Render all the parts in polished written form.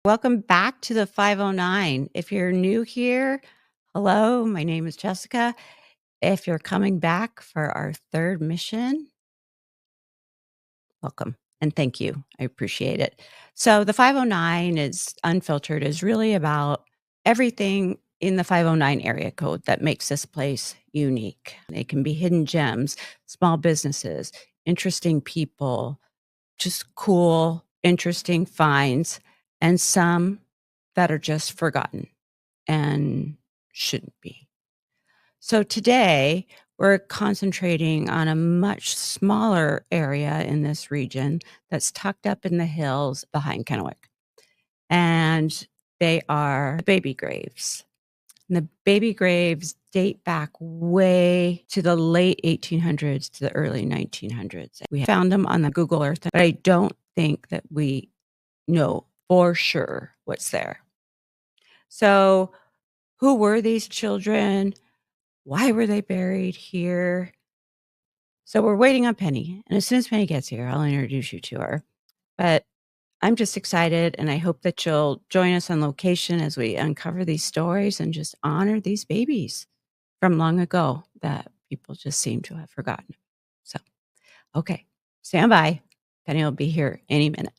Welcome back to the 509. If you're new here, hello, my name is Jessica. If you're coming back for our third mission, welcome and thank you. I appreciate it. So the 509 is Unfiltered is really about everything in the 509 area code that makes this place unique. They can be hidden gems, small businesses, interesting people, just cool, interesting finds, and some that are just forgotten and shouldn't be. So today, we're concentrating on a much smaller area in this region that's tucked up in the hills behind Kennewick. And they are baby graves. And the baby graves date back way to the late 1800s to the early 1900s. We found them on the Google Earth, but I don't think that we know for sure what's there. So, who were these children? Why were they buried here? So, we're waiting on Penny. And as soon as Penny gets here, I'll introduce you to her. But I'm just excited, and I hope that you'll join us on location as we uncover these stories and just honor these babies from long ago that people just seem to have forgotten. So, okay, stand by. Penny will be here any minute.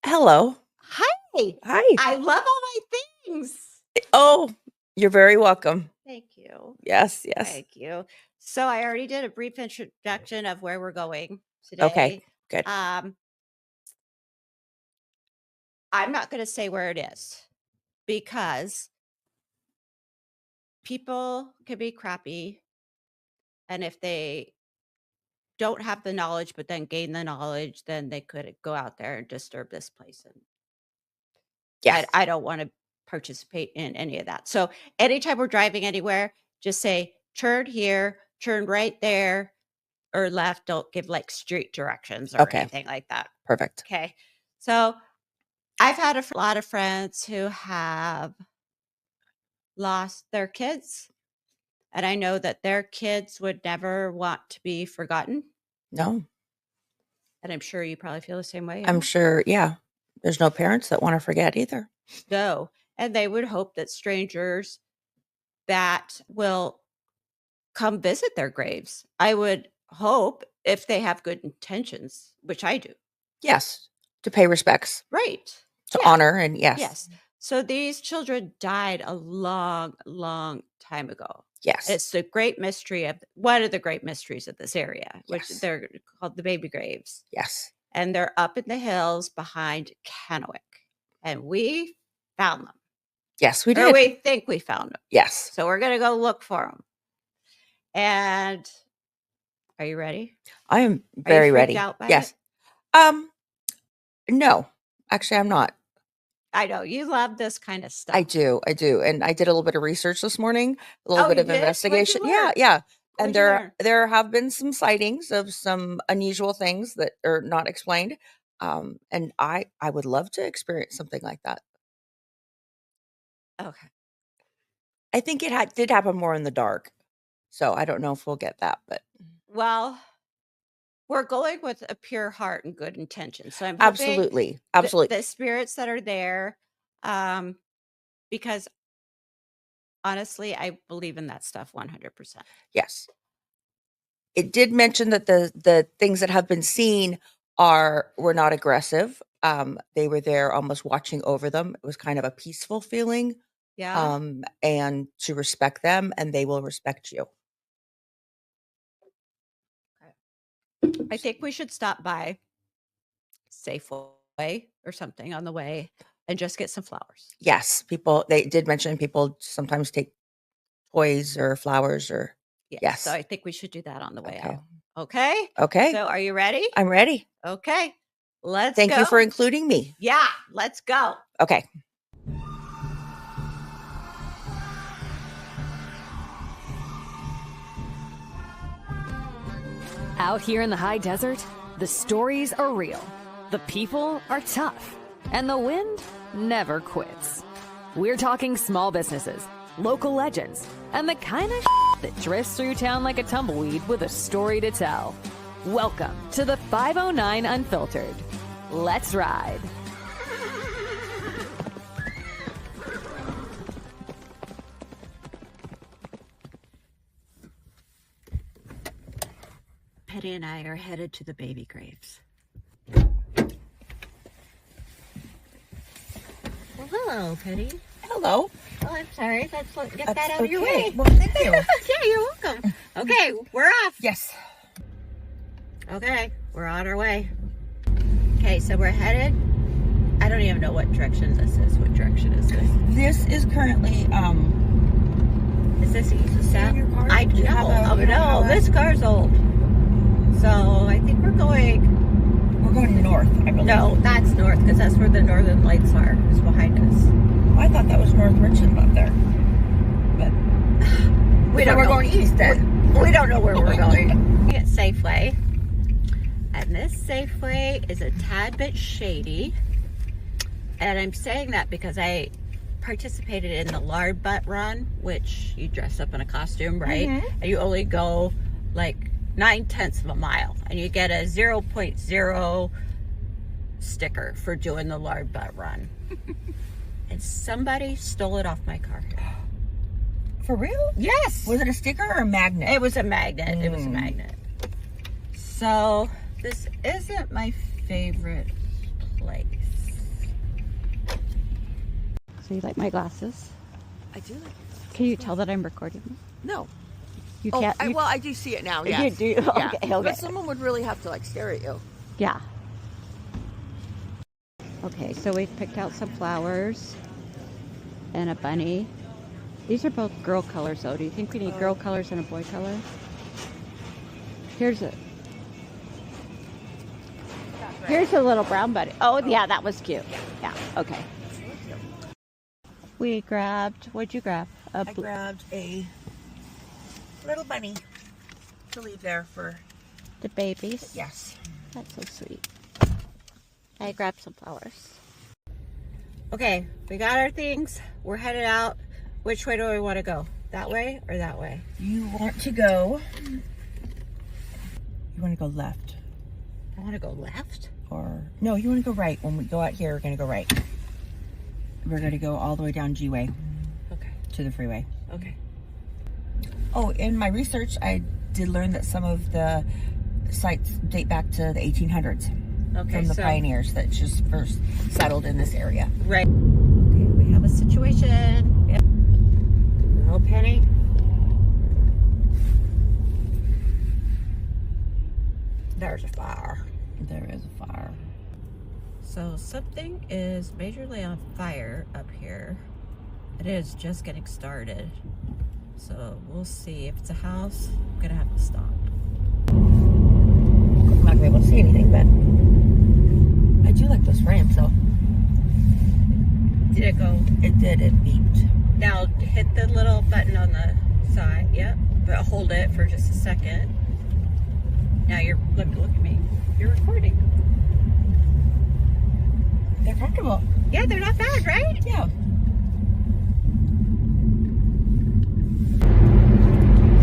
Hello. Hi. Hi. I love all my things. Oh, you're very welcome. Thank you. Yes. Thank you. So I already did a brief introduction of where we're going today. Okay, good. I'm not going to say where it is because people can be crappy. And if they don't have the knowledge, but then gain the knowledge, then they could go out there and disturb this place. And Yes. I don't want to participate in any of that. So anytime we're driving anywhere, just say, turn here, turn right there, or left. Don't give like street directions or anything like that. Perfect. Okay. So I've had a lot of friends who have lost their kids. And I know that their kids would never want to be forgotten. No, And I'm sure you probably feel the same way. I'm sure. Yeah. There's no parents that want to forget either. No. And they would hope that strangers that will come visit their graves, I would hope, if they have good intentions, which I do. Yes. To pay respects. Right. To honor and yes. Yes. So these children died a long, long time ago. Yes. It's the great mystery of one of the great mysteries of this area, which they're called the baby graves. Yes. And they're up in the hills behind Kennewick. And we found them. Yes, we did. Or we think we found them. Yes. So we're going to go look for them. And are you ready? I am very ready. Out by yes. No, actually, I'm not. I know you love this kind of stuff. I do. And I did a little bit of research this morning, a little bit of investigation. Yeah. And there have been some sightings of some unusual things that are not explained. And I would love to experience something like that. Okay. I think it did happen more in the dark. So I don't know if we'll get that, but well, we're going with a pure heart and good intention. So I'm absolutely. The spirits that are there, because honestly, I believe in that stuff 100%. Yes. It did mention that the things that have been seen were not aggressive. They were there almost watching over them. It was kind of a peaceful feeling. Yeah. And to respect them, and they will respect you. I think we should stop by Safeway or something on the way and just get some flowers. Yes, they did mention people sometimes take toys or flowers or yes. So I think we should do that on the way out. Okay. Okay. So are you ready? I'm ready. Okay. Let's Thank you for including me. Yeah, let's go. Okay. Out here in the high desert, the stories are real, the people are tough, and the wind never quits. We're talking small businesses, local legends, and the kind of that drifts through town like a tumbleweed with a story to tell. Welcome to the 509 Unfiltered. Let's ride. Penny and I are headed to the baby graves. Well, hello, Penny. Hello. Oh, I'm sorry. Get that out of your way. Well, thank you. Yeah, you're welcome. Okay, we're off. Yes. Okay, we're on our way. Okay, so we're headed. I don't even know what direction this is. What direction is this? This is currently, Is this east or south? your car? I Do you have a- know. you don't have a- This car's old. So I think we're going north, I believe. No, that's north, because that's where the northern lights are. It's behind us. I thought that was North Richmond up there. But we're going east then. We don't know where we're going. At Safeway. And this Safeway is a tad bit shady. And I'm saying that because I participated in the lard butt run, which you dress up in a costume, right? Mm-hmm. And you only go like 9/10 of a mile, and you get a 0.0 sticker for doing the lard butt run. And somebody stole it off my car. For real? Yes. Was it a sticker or a magnet? It was a magnet. It was a magnet. So this isn't my favorite place. So you like my glasses? I do like it. Can you tell that I'm recording? No. You can't. I do see it now, You yes. do? Yeah. Okay, okay. But someone would really have to, like, stare at you. Yeah. Okay, so we've picked out some flowers and a bunny. These are both girl colors, though. Do you think we need girl colors and a boy color? Here's a little brown bunny. Oh, yeah, that was cute. Yeah, okay. We grabbed, what'd you grab? I grabbed a little bunny to leave there for the babies. yes. That's so sweet. I grabbed some flowers. Okay, we got our things. We're headed out. Which way do we want to go? That way or that way? You want to go left. I want to go left. Or no, you want to go right. When we go out here, we're going to go right. We're going to go all the way down G-Way. Okay. To the freeway. Okay. Oh, in my research, I did learn that some of the sites date back to the 1800s. Okay. From the pioneers that just first settled in this area. Right. Okay, we have a situation. Yep. No, Penny. There's a fire. There is a fire. So something is majorly on fire up here. It is just getting started. So we'll see. If it's a house, I'm gonna have to stop. I'm not gonna be able to see anything, but I do like those frames though. Did it go? It did, it beeped. Now hit the little button on the side. Yep. But hold it for just a second. Now look at me. You're recording. They're comfortable. Yeah, they're not bad, right? Yeah.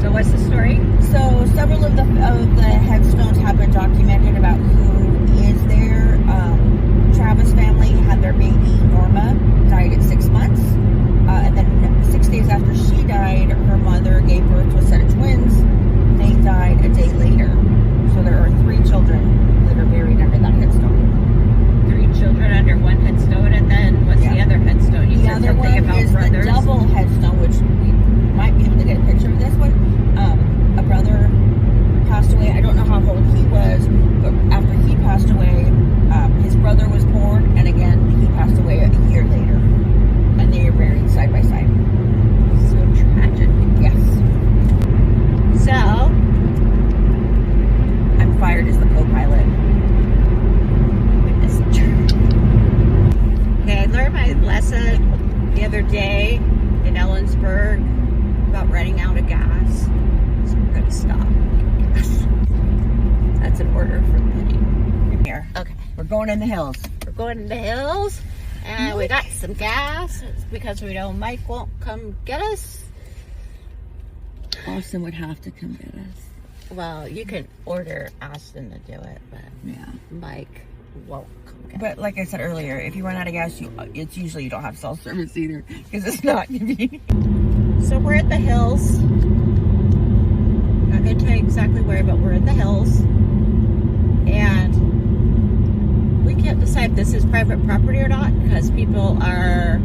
So what's the story? So several of the headstones have been documented about who is there. Travis family had their baby Norma, died at 6 months. And then 6 days after she died, her mother gave birth to a set of twins. They died a day later. So there are 3 children that are buried under that headstone. 3 children under one headstone, and then what's the other headstone? You said something about is brothers. The double headstone, which we might be able to get a picture of this one. A brother passed away. I don't know how old he was, but after he passed away, his brother was born, and again, he passed away a year later. And they are buried side by side. So tragic. Yes. So, I'm fired as the co-pilot. Okay, I learned my lesson the other day in Ellensburg about running out of gas. So we're going to stop. That's an order from Penny. Here. Okay. We're going in the hills. We're going in the hills, and we got some gas. It's because we know Mike won't come get us. Austin would have to come get us. Well, you can order Austin to do it, but Yeah. Mike won't come get us. But like I said earlier, if you run out of gas, it's usually you don't have cell service either, because it's not convenient. So we're at the hills. Not get to exactly where, but we're in the hills. And we can't decide if this is private property or not because people are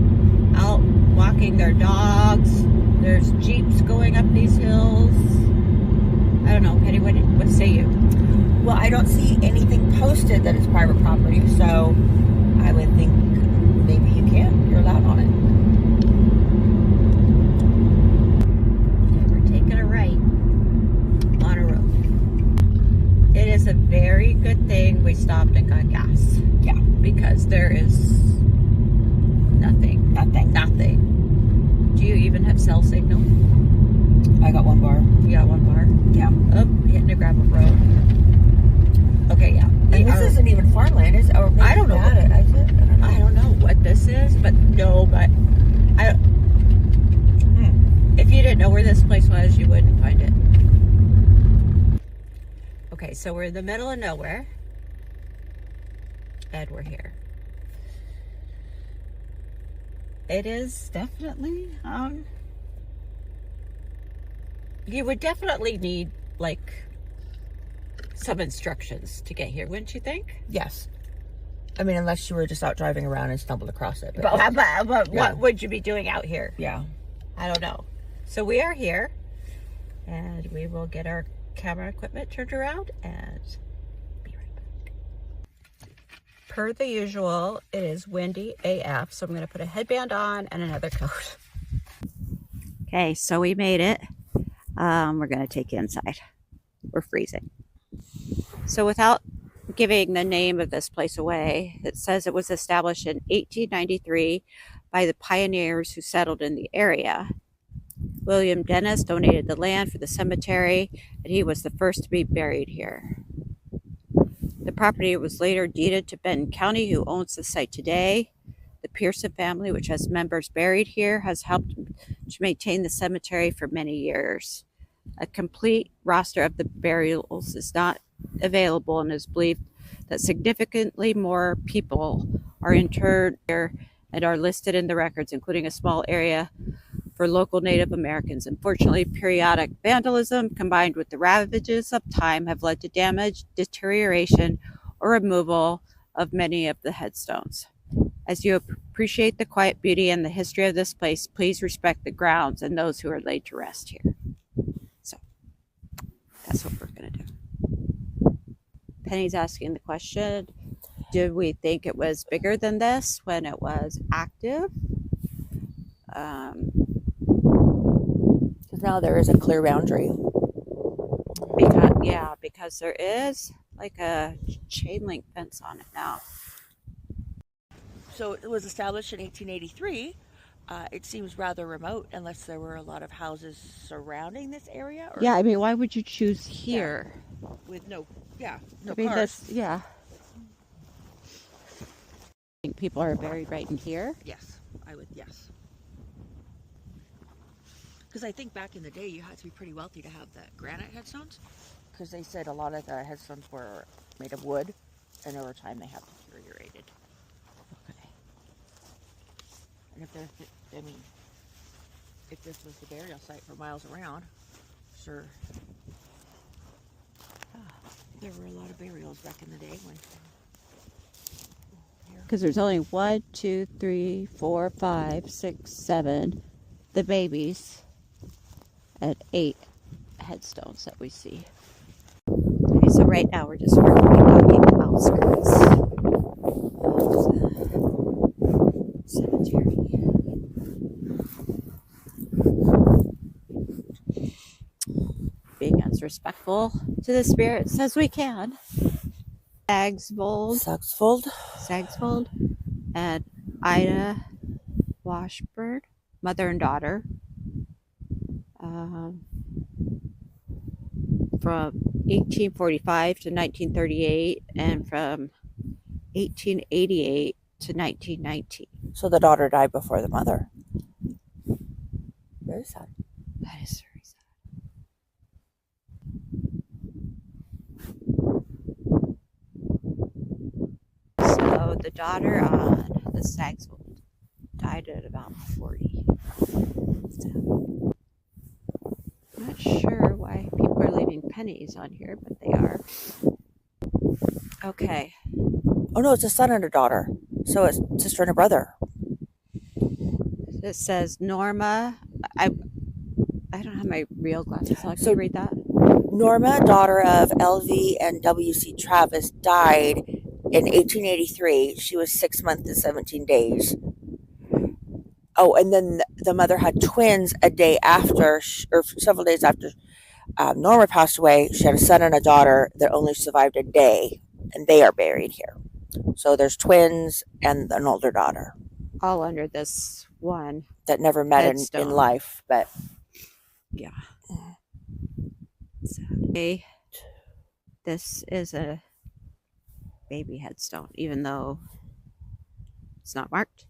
out walking their dogs. There's jeeps going up these hills. I don't know, Penny, what say you? Well, I don't see anything posted that it's private property, so I would think maybe you can. You're allowed on it. Okay, we're taking a right on a road. It is a very good thing we stopped and got gas. Yeah. Because there is nothing. Do you even have cell signal? I got 1 bar. You got 1 bar? Yeah. Oh, hitting a gravel road. Okay, yeah. And this isn't even farmland, is it? Or I don't know. I don't know what this is, but if you didn't know where this place was, you wouldn't find it. Okay, so we're in the middle of nowhere. And we're here. It is definitely, you would definitely need, like, some instructions to get here, wouldn't you think? Yes. I mean, unless you were just out driving around and stumbled across it. But what would you be doing out here? Yeah. I don't know. So we are here, and we will get our camera equipment turned around and be right back. Per the usual, it is windy AF, so I'm going to put a headband on and another coat. Okay, so we made it. We're going to take you inside. We're freezing. So without giving the name of this place away, it says it was established in 1893 by the pioneers who settled in the area. William Dennis donated the land for the cemetery, and he was the first to be buried here. The property was later deeded to Benton County, who owns the site today. The Pearson family, which has members buried here, has helped to maintain the cemetery for many years. A complete roster of the burials is not available, and is believed that significantly more people are interred here and are listed in the records, including a small area for local Native Americans. Unfortunately, periodic vandalism combined with the ravages of time have led to damage, deterioration, or removal of many of the headstones. As you appreciate the quiet beauty and the history of this place, please respect the grounds and those who are laid to rest here. So that's what we're going to do. Penny's asking the question, did we think it was bigger than this when it was active? Because now there is a clear boundary. Because there is like a chain link fence on it now. So it was established in 1883. It seems rather remote unless there were a lot of houses surrounding this area. Yeah, I mean, why would you choose here? Yeah. With no cars. I think people are buried right in here. Yes, yes. Because I think back in the day, you had to be pretty wealthy to have the granite headstones. Because they said a lot of the headstones were made of wood, and over time they have deteriorated. Okay. And if this was the burial site for miles around, sure. There were a lot of burials back in the day when. Because there's only 1, 2, 3, 4, 5, 6, 7, the babies, and 8 headstones that we see. Okay, so right now we're just walking the outskirts of the cemetery. Being as respectful to the spirits as we can. Sagsfold, and Ida Washburn, mother and daughter, from 1845 to 1938, and from 1888 to 1919. So the daughter died before the mother. Very sad. That is very sad. So the daughter on the Sagsfold died at about 40. So Not sure why people are leaving pennies on here, but they are. Okay. Oh no, it's a son and a daughter. So it's sister and a brother. It says Norma. I don't have my real glasses on. Can So- you read that? Norma, daughter of LV and WC Travis, died in 1883. She was 6 months and 17 days. Oh, and then the mother had twins a day after, or several days after Norma passed away. She had a son and a daughter that only survived a day, and they are buried here. So there's twins and an older daughter All under this one. that never met in Headstone. life, but Yeah. So, okay. This is a baby headstone, even though it's not marked.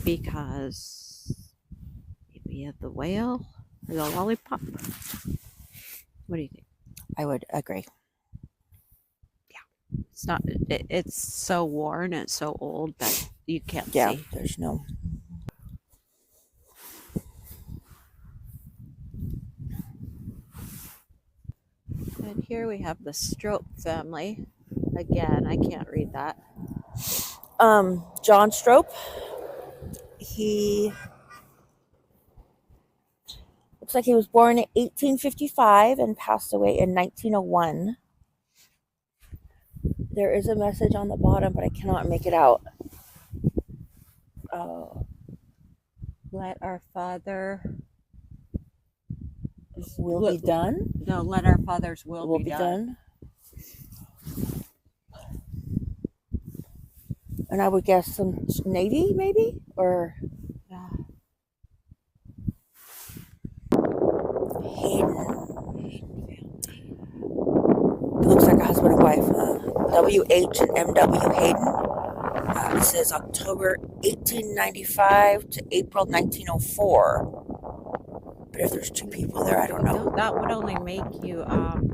Because we have the whale or the lollipop. What do you think? I would agree. It's not. It's so worn. It's so old that you can't Yeah, see. there's no. And here we have the Strope family. Again, I can't read that. John Strope. He looks like he was born in 1855 and passed away in 1901. There is a message on the bottom, but I cannot make it out. Let our Father Will be done. No, let our Father's will be done. And I would guess some Navy, maybe? Or Yeah. Hayden. It looks like a husband and wife. W.H. and M.W. Hayden. It says October 1895 to April 1904. But if there's two people there, I don't know. No, that would only make you 9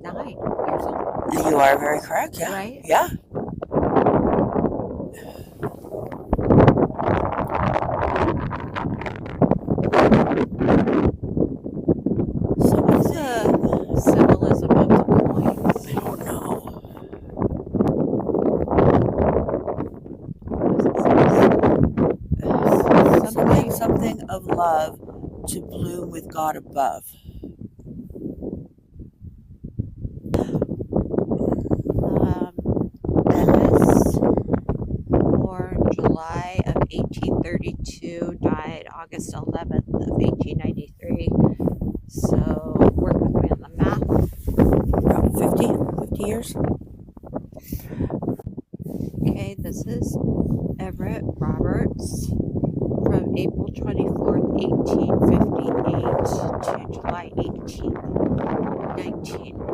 years old. You are very correct, yeah. Right? Yeah. So What's the symbolism of the coins? I don't know. Something of love to bloom with God above. Dennis, born July of 1832, died August 11th of 1893. So work with me on the math. About 50 years. Okay, this is Everett Roberts from April 24th, 1858 to July 18th, 1901.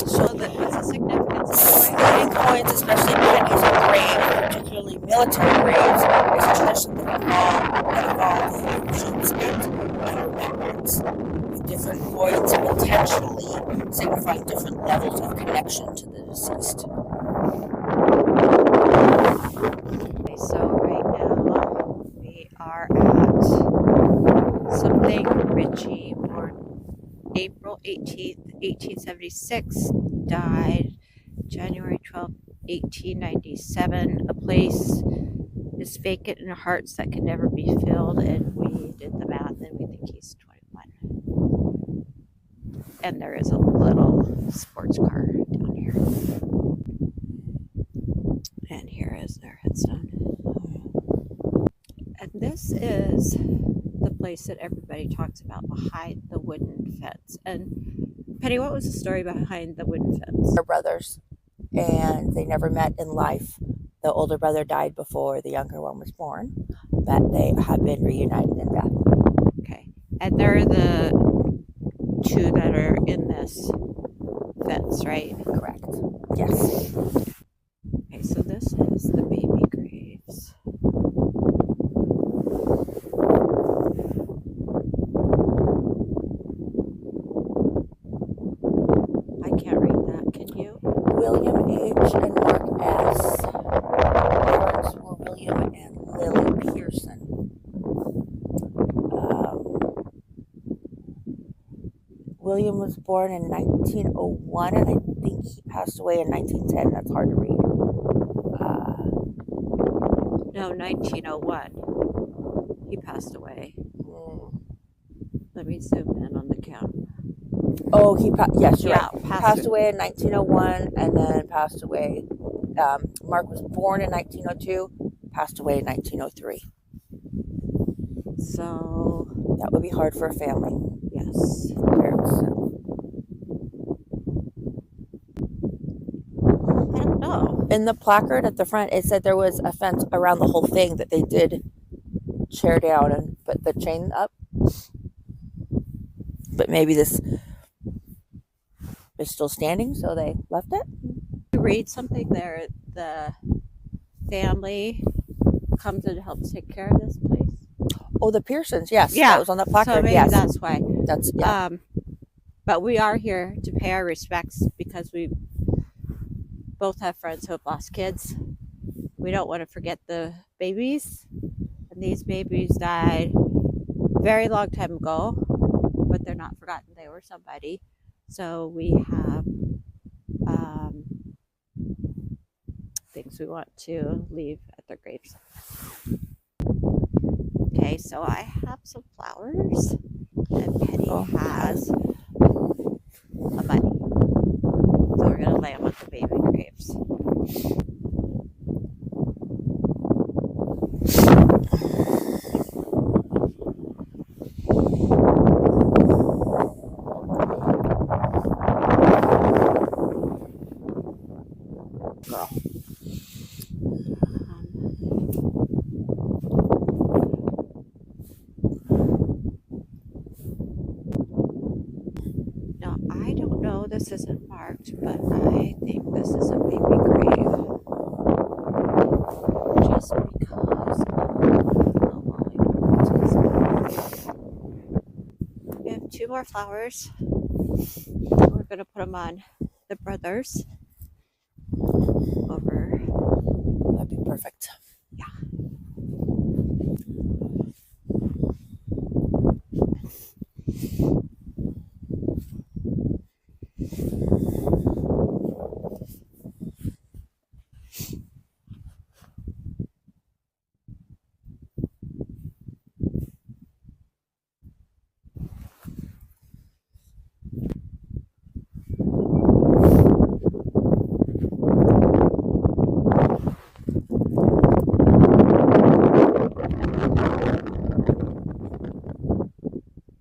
So what's the significance of the Coin? Coins, especially pennies and graves, particularly military graves, is a tradition that involves the Remembrance and Remembrance, with different coins potentially signifying different levels of connection to the deceased. Okay, so right now we are at something Richie, born April 18th, 1876, died January 12th, 1897. A place is vacant in our hearts that can never be filled, and we did the math and we think he's 21. And there is a little sports car down here. And here is their headstone. And this is the place that everybody talks about, behind the wooden fence. And Penny, what was the story behind the wooden fence? They're brothers, and they never met in life. The older brother died before the younger one was born, but they have been reunited in death. Okay. And they're the two that are in this fence, right? Correct. Yes. Okay, so this is the baby graves. I can't read that, can you? William H. and Mark S. William was born in 1901, and I think he passed away in 1910. That's hard to read. No, 1901. He passed away. Let me zoom in on the count. Oh, yes, you're Yeah, right. Passed away in 1901, and then passed away. Mark was born in 1902, passed away in 1903. So that would be hard for a family. Yes. Parents. I don't know. In the placard at the front, it said there was a fence around the whole thing that they did tear down and put the chain up. But maybe this is still standing, so they left it. You read something there. The family comes and helps take care of this place. Oh, the Pearsons, yes. Yeah. That was on the placard, so maybe yes. that's why. That's, yeah. But we are here to pay our respects because we both have friends who have lost kids. We don't want to forget the babies. And these babies died very long time ago, but they're not forgotten. They were somebody. So we have things we want to leave at their graves. Okay, so I have some flowers, and Penny has a bunny. So we're going to lay them at the baby graves. Girl. Now, I don't know, this isn't marked, but I think this is a baby grave. Just because of the volume. We have two more flowers. We're going to put them on the brothers over. That'd be perfect. Yeah.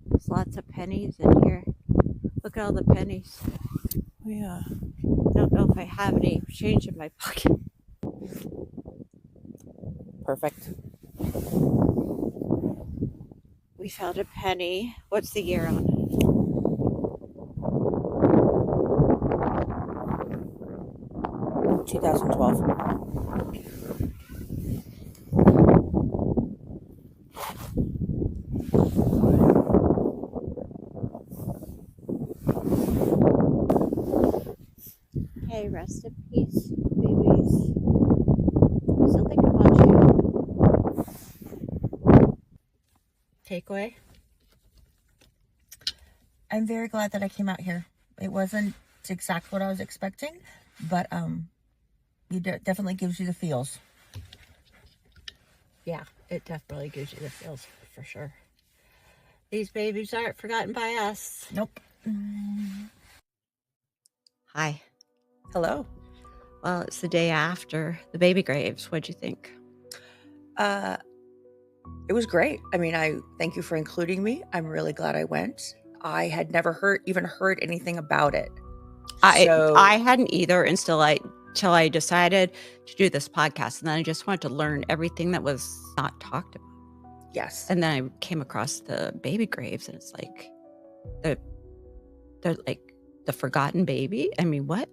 There's lots of pennies in here. Look at all the pennies. Oh, yeah. I don't know if I have any change in my pocket. Perfect. We found a penny. What's the year on it? 2012. Hey, rest in peace, babies. We still think about you. Takeaway? I'm very glad that I came out here. It wasn't exactly what I was expecting, but it definitely gives you the feels. Yeah, it definitely gives you the feels for sure. These babies aren't forgotten by us. Nope. Hi. Hello. Well, it's the day after the baby graves. What'd you think? It was great. I mean, I thank you for including me. I'm really glad I went. I had never even heard anything about it. I hadn't either until I decided to do this podcast, and then I just wanted to learn everything that was not talked about. Yes. And then I came across the baby graves, and it's like they're like the forgotten baby. I mean, what?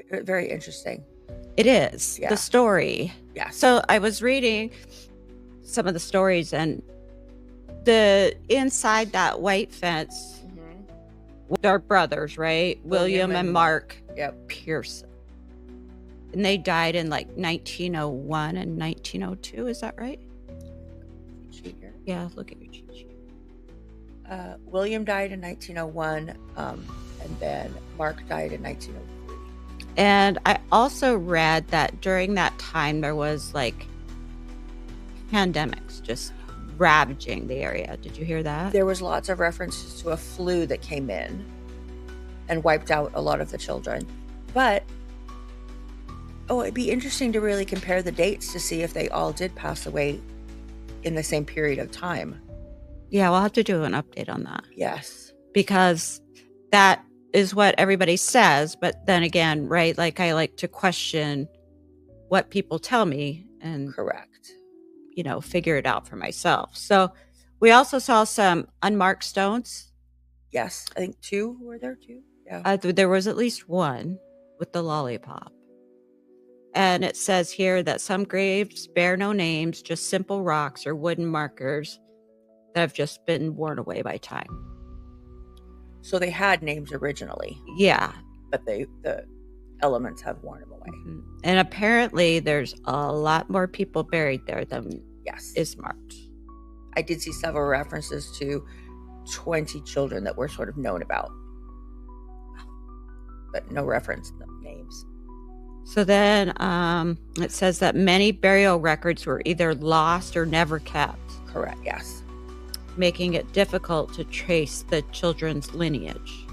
Very interesting. It is. Yeah. The story. Yeah. So I was reading some of the stories, and the inside that white fence, they're brothers, right? William and Mark Pearson. And they died in like 1901 and 1902. Is that right? Cheat here. Yeah, look at your cheat sheet. William died in 1901, and then Mark died in 1903. And I also read that during that time there was like pandemics just ravaging the area. Did you hear that? There was lots of references to a flu that came in and wiped out a lot of the children. But, it'd be interesting to really compare the dates to see if they all did pass away in the same period of time. Yeah, we'll have to do an update on that. Yes. Because that is what everybody says. But then again, right, like I like to question what people tell me and Correct. Figure it out for myself. So we also saw some unmarked stones. Yes, I think 2 were there too. Yeah. There was at least one with the lollipop. And it says here that some graves bear no names, just simple rocks or wooden markers that have just been worn away by time. So they had names originally. Yeah. But the elements have worn them away. Mm-hmm. And apparently there's a lot more people buried there than is marked. I did see several references to 20 children that were sort of known about, but no reference, no names. So then it says that many burial records were either lost or never kept. Correct, yes. Making it difficult to trace the children's lineage.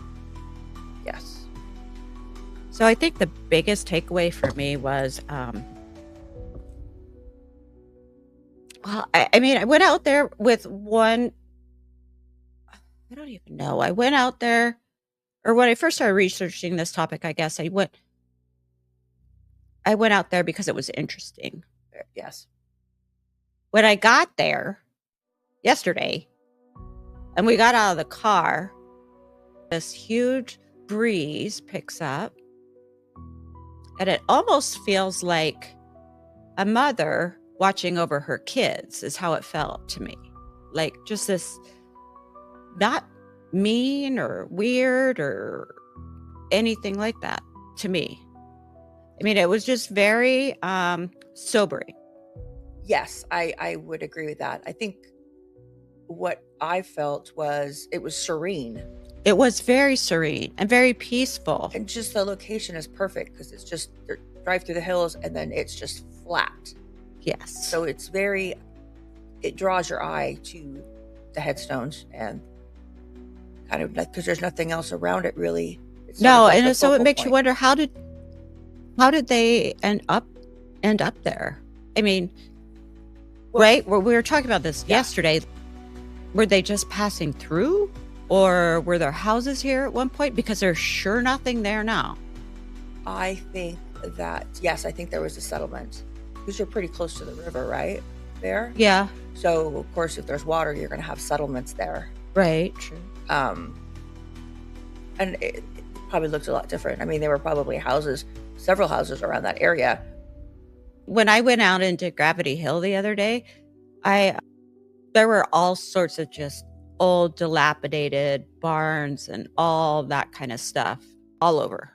Yes. So I think the biggest takeaway for me was, I went out there with one, I don't even know. I went out there, or when I first started researching this topic, I guess I went out there because it was interesting. Yes. When I got there yesterday and we got out of the car, this huge breeze picks up and it almost feels like a mother watching over her kids is how it felt to me. Like just this, not mean or weird or anything like that to me. I mean, it was just very sobering. Yes, I would agree with that. I think what I felt was it was serene. It was very serene and very peaceful. And just the location is perfect because it's just drive through the hills and then it's just flat. Yes. So it draws your eye to the headstones and kind of because there's nothing else around it really. No, and so it makes you wonder how did they end up there? I mean, right? We were talking about this yesterday. Were they just passing through? Or were there houses here at one point? Because there's sure nothing there now. I think that, yes, I think there was a settlement. Because you're pretty close to the river, right? There? Yeah. So, of course, if there's water, you're going to have settlements there. Right, true. And it probably looks a lot different. I mean, there were probably several houses around that area. When I went out into Gravity Hill the other day, there were all sorts of just old dilapidated barns and all that kind of stuff all over.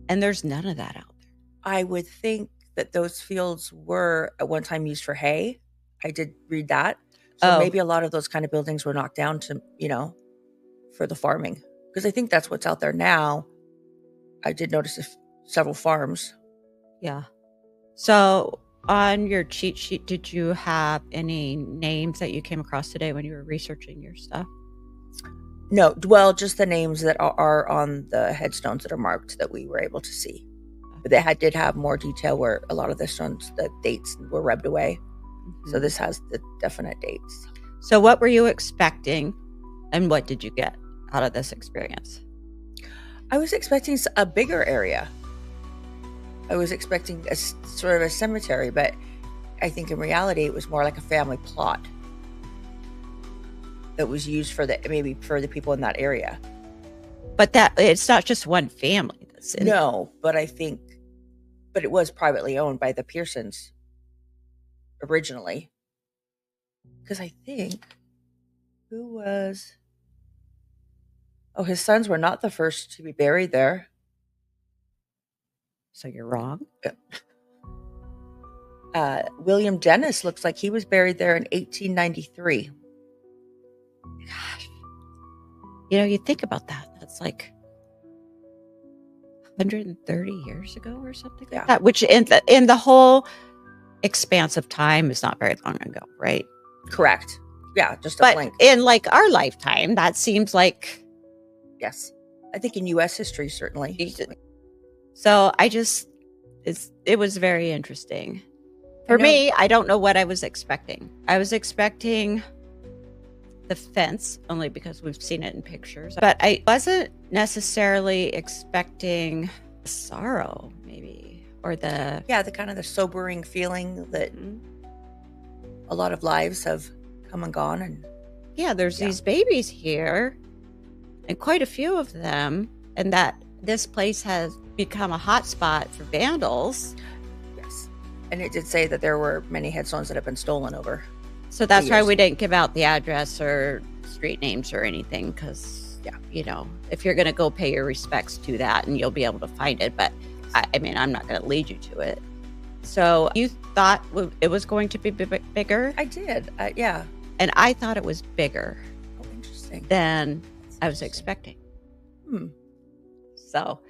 And there's none of that out there. I would think that those fields were at one time used for hay. I did read that. So maybe a lot of those kind of buildings were knocked down to, for the farming. Because I think that's what's out there now. I did notice several farms. Yeah. So on your cheat sheet, did you have any names that you came across today when you were researching your stuff? No, well, just the names that are on the headstones that are marked that we were able to see. But they did have more detail where a lot of the stones, the dates were rubbed away. Mm-hmm. So this has the definite dates. So what were you expecting and what did you get out of this experience? I was expecting a bigger area. I was expecting a sort of a cemetery, but I think in reality it was more like a family plot that was used maybe for the people in that area. But it's not just one family that's in. No, but it was privately owned by the Pearsons originally. Because I think his sons were not the first to be buried there. So you're wrong. William Dennis looks like he was buried there in 1893. gosh, you think about that. That's like 130 years ago or something like that, which in the whole expanse of time is not very long ago, right? Correct. Yeah, just a but blink. In like our lifetime, that seems like, yes, I think in U.S. history, certainly. So it was very interesting. For me, I don't know what I was expecting. I was expecting the fence, only because we've seen it in pictures. But I wasn't necessarily expecting sorrow, maybe, or the kind of the sobering feeling that a lot of lives have come and gone. And there's these babies here, and quite a few of them, and that this place has become a hot spot for vandals. Yes. And it did say that there were many headstones that have been stolen over. So that's why we didn't give out the address or street names or anything, because, if you're going to go pay your respects to that, and you'll be able to find it. But, I'm not going to lead you to it. So you thought it was going to be bigger? I did, yeah. And I thought it was bigger. Oh, interesting. Than I was expecting. So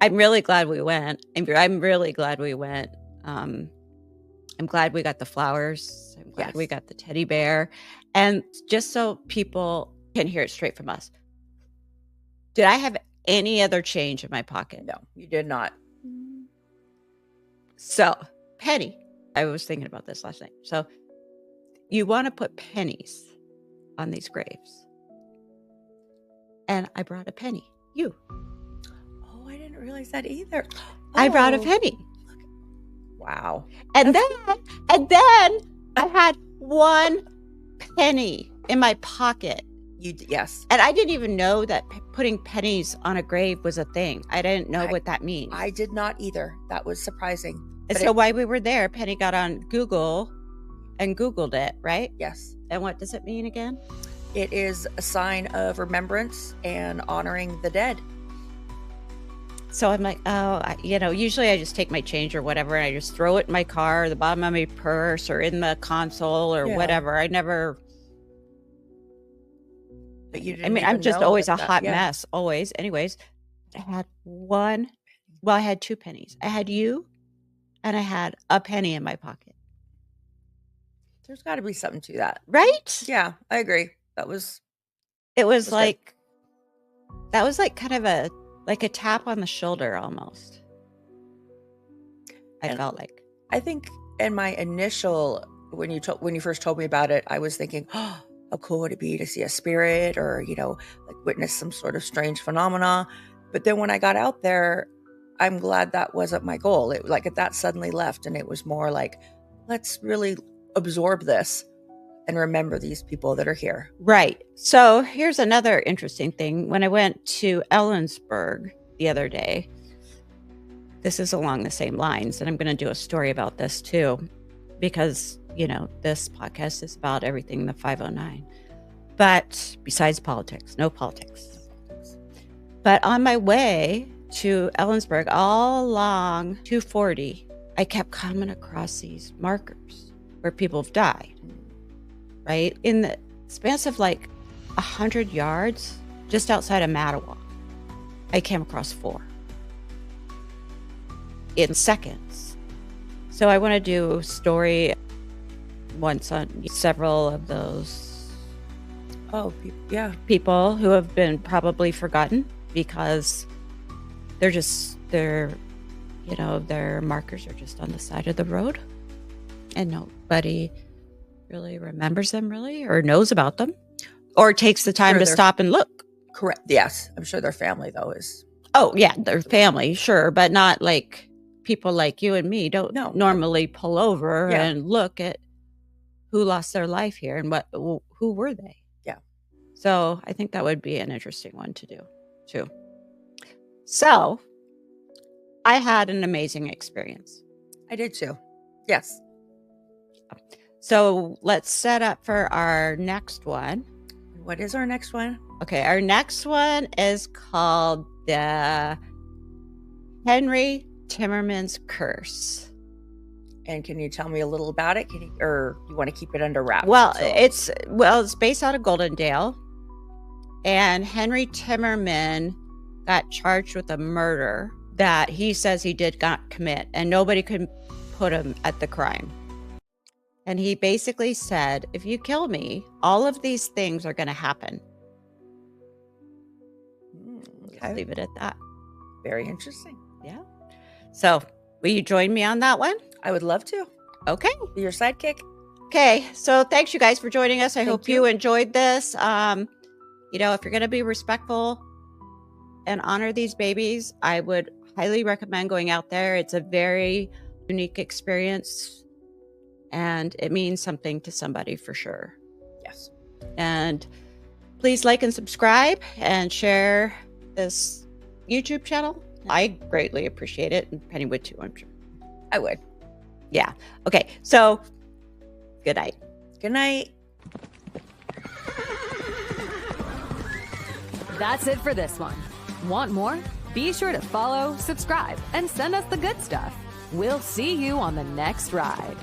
I'm really glad we went. I'm really glad we went. I'm glad we got the flowers. I'm glad we got the teddy bear. And just so people can hear it straight from us, did I have any other change in my pocket? No, you did not. So, penny. I was thinking about this last night. So, you want to put pennies on these graves. And I brought a penny. You. Oh, I didn't realize that either. I brought a penny. Wow. And then I had one penny in my pocket. Yes. And I didn't even know that putting pennies on a grave was a thing. I didn't know what that means. I did not either. That was surprising. And so while we were there, Penny got on Google and Googled it, right? Yes. And what does it mean again? It is a sign of remembrance and honoring the dead. So I'm like, usually I just take my change or whatever, and I just throw it in my car, or the bottom of my purse, or in the console, or whatever. I never. But you didn't. I'm just always a hot mess, always. Anyways, I had one. Well, I had two pennies. I had you, and I had a penny in my pocket. There's got to be something to that, right? Yeah, I agree. It was like good. That was like kind of a tap on the shoulder almost. I felt like. I think in my initial, when you first told me about it, I was thinking, oh, how cool would it be to see a spirit, or witness some sort of strange phenomena. But then when I got out there, I'm glad that wasn't my goal. That suddenly left, and it was more like, let's really absorb this and remember these people that are here. Right. So here's another interesting thing. When I went to Ellensburg the other day, this is along the same lines, and I'm going to do a story about this too, because, this podcast is about everything in the 509. But besides politics, no politics. But on my way to Ellensburg, all along 240, I kept coming across these markers where people have died. Right? In the span of 100 yards, just outside of Mattawa, I came across 4 in seconds. So I want to do a story once on several of those people who have been probably forgotten, because their markers are just on the side of the road, and nobody really remembers them or knows about them, or takes the time to stop and look. Correct. Yes. I'm sure their family though is. Oh yeah. Their family. Sure. But not like people like you and me don't normally pull over and look at who lost their life here and who were they? Yeah. So I think that would be an interesting one to do too. So I had an amazing experience. I did too. Yes. So let's set up for our next one. What is our next one? Okay, our next one is called the Henry Timmerman's Curse. And can you tell me a little about it? Or you want to keep it under wraps? Well, it's based out of Goldendale, And Henry Timmerman got charged with a murder that he says he did not commit, and nobody could put him at the crime. And he basically said, if you kill me, all of these things are going to happen. Okay. Just leave it at that. Very interesting. Yeah. So will you join me on that one? I would love to. Okay. Be your sidekick. Okay. So thanks you guys for joining us. I hope you you. enjoyed this. You know, if you're going to be respectful and honor these babies, I would highly recommend going out there. It's a very unique experience, and it means something to somebody for sure. Yes. And please like and subscribe and share this YouTube channel. I greatly appreciate it, and Penny would too, I'm sure. I would. Yeah. Okay. So good night. Good night. That's it for this one. Want more? Be sure to follow, subscribe, and send us the good stuff. We'll see you on the next ride.